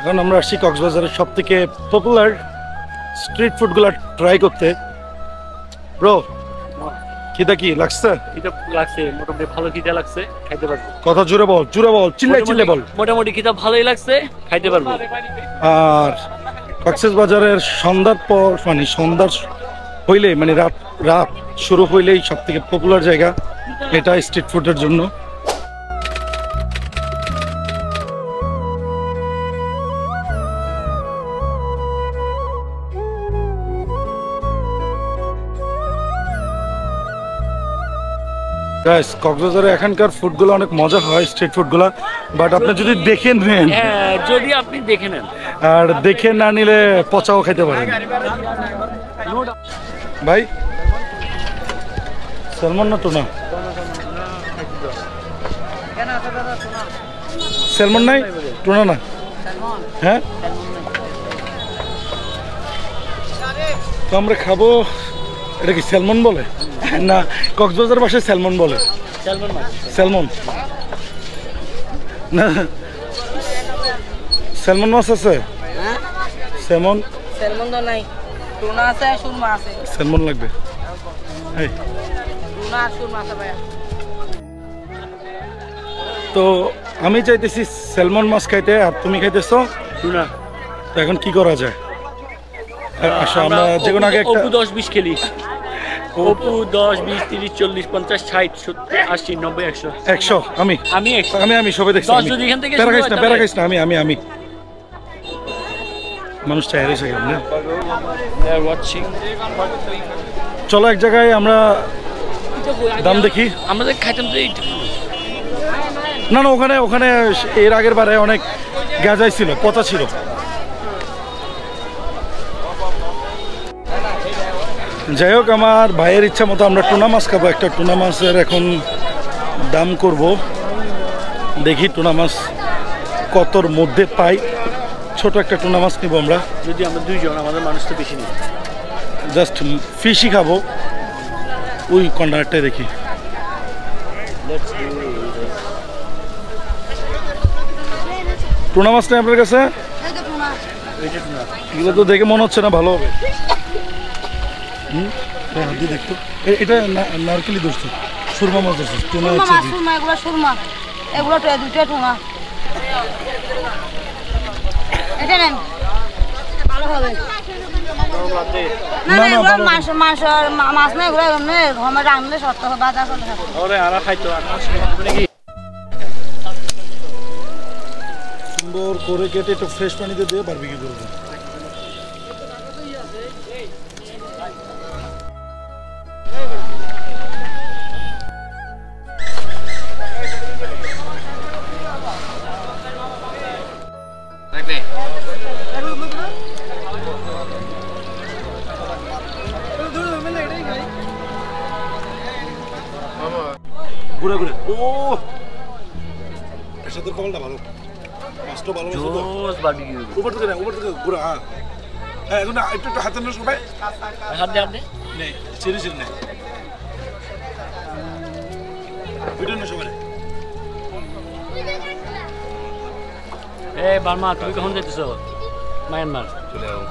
এখন আমরা আসছি কক্সবাজারের সবথেকে পপুলার স্ট্রিট ফুডগুলো ট্রাই করতে। ব্রো খিদা কি লাগছে? খিদা লাগছে, মোটামুটি ভালো খিদা লাগছে, খাইতে পারবো। কথা জোরে বল, জোরে বল, চিল্লাই বল। মোটামুটি খিদা ভালোই লাগছে, খাইতে পারবো। আর কক্সবাজারের সন্ধ্যার পর মানে সন্ধ্যা হইলে মানে রাত শুরু হইলেই সবথেকে পপুলার জায়গা এটা স্ট্রিট ফুডের জন্য। কক্সবাজারে এখানকার ফুডগুলো অনেক মজা হয়, স্ট্রিট ফুডগুলো, বাট আপনি যদি দেখে নেন, যদি আপনি দেখে নেন, আর দেখে না নিলে পচাও খেতে পারেন। ভাই স্যালমন না টুনা? স্যালমন নাই, টুনা না? হ্যাঁ, তো আমরা খাবো। এটা কি স্যালমন বলে না কক্সবাজার ভাষায় স্যালমন বলে? স্যালমন না, স্যালমন মাছ আছে? স্যালমন তো নাই, টুনা আছে, সুরমা আছে। স্যালমন লাগবে। টুনা আর সুরমা আছে ভাইয়া। তো আমি চাইতেছি স্যালমন মাছ খাইতে, আর তুমি খাইতেছো টুনা। তো এখন কি করা যায়? আচ্ছা আমরা যে কোনো আগে একটা 10-20 খেলি। অপু 10, 20, 30, 40, 50, 60, 70, 80, 90, 100। 100 আমি সবে দেখছি। যদি এখান থেকে প্যারা খাইস না, আমি মানুষ চাই রয়েছে কেমন। চলো এক জায়গায় আমরা দাম দেখি। আমাদের খাইতাম তো এইটা না, ওখানে এর আগের বারে অনেক গাজাই ছিল, পচা ছিল। যাই হোক, আমার ভাইয়ের ইচ্ছা মতো আমরা টুনা মাছ খাবো। একটা টুনা মাছের এখন দাম করব, দেখি টুনা মাছ কতর মধ্যে পাই। ছোট একটা টুনা মাছ নিব আমরা। যদি আমরা দুইজন, আমাদের মানুষ তো বেশি নেই, জাস্ট ফিশই খাবো। ওই কর্নারটাই দেখি। টুনা মাছ নেই আপনার কাছে? এগুলো তো দেখে মনে হচ্ছে না ভালো হবে। দেখতো এটা নারকেলি ধরছি, সুরমা মাছ ধরছি। টুনা হচ্ছে সুরমা, এগুলো দুইটা টুনা। এটা নেন, ভালো হবে। না এগুলো মাছ না, এগুলো ঘমে রাখলে শক্ত হবে, বাজার করে খাবো। ওরে আরা খাইতো সুন্দর করে কেটে একটু ফ্রেশ পানিতে দিয়ে বারবিকিউ করবো। ঘুরে ও এর সাথে কলটা ভালো, মাছটা ভালো, উপর থেকে ঘুরে। হ্যাঁ এখন একটু হাতে না সবাই, হাত দে নেই, চিনি নেই, ভিডিও না সবাই। বার্মা, তুমি কখন যেতেছো মায়ানমার? চলে যাও।